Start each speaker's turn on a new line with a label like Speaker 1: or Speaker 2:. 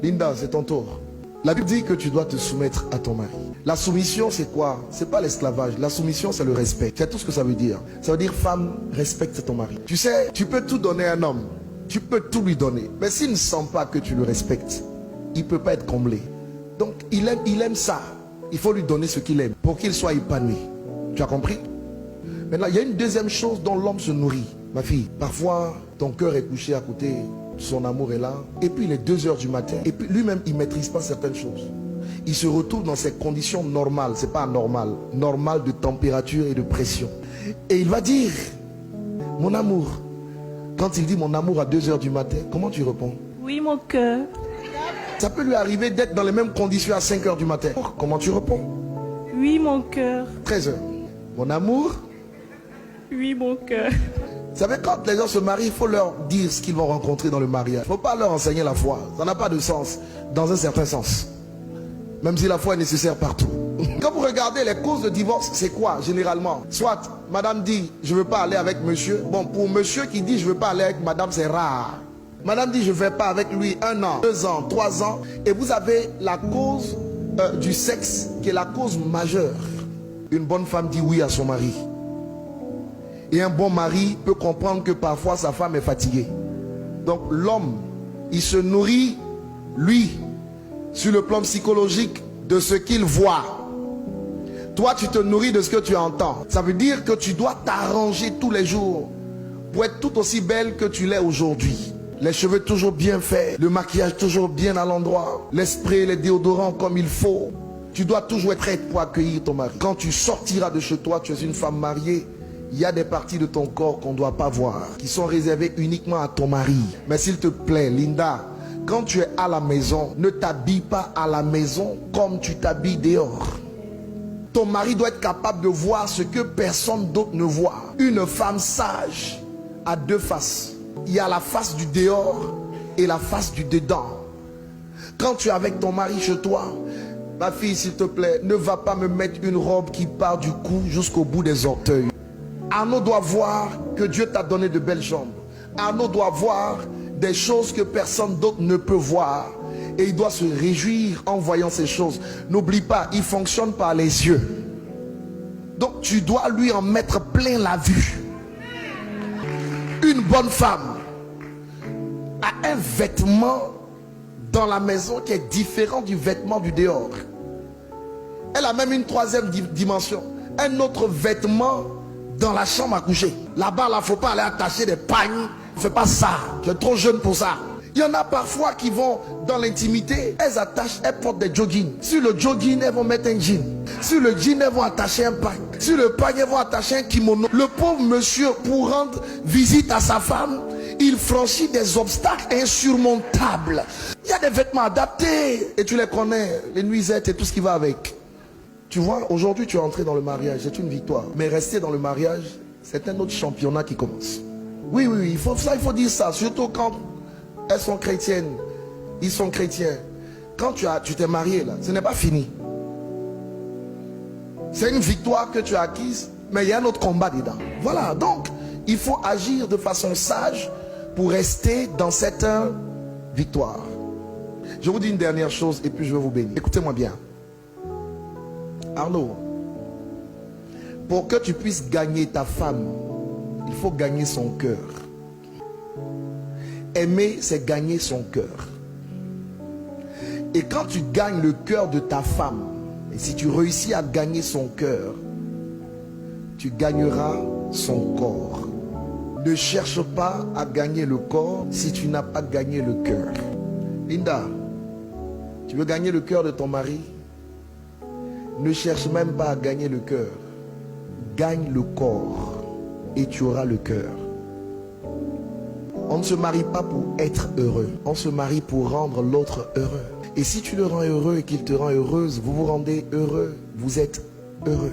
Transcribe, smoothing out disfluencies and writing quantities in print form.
Speaker 1: Linda, c'est ton tour. La Bible dit que tu dois te soumettre à ton mari. La soumission, c'est quoi? C'est pas l'esclavage. La soumission, c'est le respect. C'est tout ce que ça veut dire. Ça veut dire, femme, respecte ton mari. Tu sais, tu peux tout donner à un homme. Tu peux tout lui donner. Mais s'il ne sent pas que tu le respectes, il ne peut pas être comblé. Donc, il aime ça. Il faut lui donner ce qu'il aime pour qu'il soit épanoui. Tu as compris? Maintenant, il y a une deuxième chose dont l'homme se nourrit. Ma fille, parfois, ton cœur est couché à côté, son amour est là, et puis il est 2 h du matin, et puis lui-même, il ne maîtrise pas certaines choses. Il se retrouve dans ses conditions normales, c'est pas anormal, normales de température et de pression. Et il va dire, mon amour, quand il dit mon amour à 2 h du matin, comment tu réponds?
Speaker 2: Oui, mon cœur.
Speaker 1: Ça peut lui arriver d'être dans les mêmes conditions à 5 h du matin. Comment tu réponds?
Speaker 2: Oui, mon cœur.
Speaker 1: 13 h. Mon amour?
Speaker 2: Oui, mon cœur.
Speaker 1: Vous savez, quand les gens se marient, il faut leur dire ce qu'ils vont rencontrer dans le mariage. Il ne faut pas leur enseigner la foi. Ça n'a pas de sens, dans un certain sens. Même si la foi est nécessaire partout. Quand vous regardez les causes de divorce, c'est quoi généralement? Soit, madame dit, je ne veux pas aller avec monsieur. Bon, pour monsieur qui dit, je ne veux pas aller avec madame, c'est rare. Madame dit, je ne vais pas avec lui 1 an, 2 ans, 3 ans. Et vous avez la cause du sexe qui est la cause majeure. Une bonne femme dit oui à son mari. Et un bon mari peut comprendre que parfois sa femme est fatiguée. Donc l'homme, il se nourrit, lui, sur le plan psychologique, de ce qu'il voit. Toi, tu te nourris de ce que tu entends. Ça veut dire que tu dois t'arranger tous les jours pour être tout aussi belle que tu l'es aujourd'hui. Les cheveux toujours bien faits, le maquillage toujours bien à l'endroit, les sprays, les déodorants comme il faut. Tu dois toujours être prête pour accueillir ton mari. Quand tu sortiras de chez toi, tu es une femme mariée. Il y a des parties de ton corps qu'on ne doit pas voir, qui sont réservées uniquement à ton mari. Mais s'il te plaît, Linda, quand tu es à la maison, ne t'habille pas à la maison comme tu t'habilles dehors. Ton mari doit être capable de voir ce que personne d'autre ne voit. Une femme sage a 2 faces. Il y a la face du dehors et la face du dedans. Quand tu es avec ton mari chez toi, ma fille, s'il te plaît, ne va pas me mettre une robe qui part du cou jusqu'au bout des orteils. Arnaud doit voir que Dieu t'a donné de belles jambes. Arnaud doit voir des choses que personne d'autre ne peut voir. Et il doit se réjouir en voyant ces choses. N'oublie pas, il fonctionne par les yeux. Donc tu dois lui en mettre plein la vue. Une bonne femme a un vêtement dans la maison qui est différent du vêtement du dehors. Elle a même une 3e dimension. Un autre vêtement dans la chambre à coucher. Là-bas, il ne faut pas aller attacher des pagnes. Ne fais pas ça. Tu es trop jeune pour ça. Il y en a parfois qui vont dans l'intimité. Elles portent des joggings. Sur le jogging, elles vont mettre un jean. Sur le jean, elles vont attacher un pagne. Sur le pagne, elles vont attacher un kimono. Le pauvre monsieur, pour rendre visite à sa femme, il franchit des obstacles insurmontables. Il y a des vêtements adaptés. Et tu les connais. Les nuisettes et tout ce qui va avec. Tu vois, aujourd'hui tu es entré dans le mariage, c'est une victoire. Mais rester dans le mariage, c'est un autre championnat qui commence. Oui, il faut dire ça. Surtout quand elles sont chrétiennes, ils sont chrétiens. Quand tu t'es marié là, ce n'est pas fini. C'est une victoire que tu as acquise, mais il y a un autre combat dedans. Voilà, donc il faut agir de façon sage pour rester dans cette victoire. Je vous dis une dernière chose et puis je vais vous bénir. Écoutez-moi bien. Arnaud, pour que tu puisses gagner ta femme, il faut gagner son cœur. Aimer, c'est gagner son cœur. Et quand tu gagnes le cœur de ta femme, et si tu réussis à gagner son cœur, tu gagneras son corps. Ne cherche pas à gagner le corps si tu n'as pas gagné le cœur. Linda, tu veux gagner le cœur de ton mari? Ne cherche même pas à gagner le cœur. Gagne le corps et tu auras le cœur. On ne se marie pas pour être heureux. On se marie pour rendre l'autre heureux. Et si tu le rends heureux et qu'il te rend heureuse, vous vous rendez heureux. Vous êtes heureux.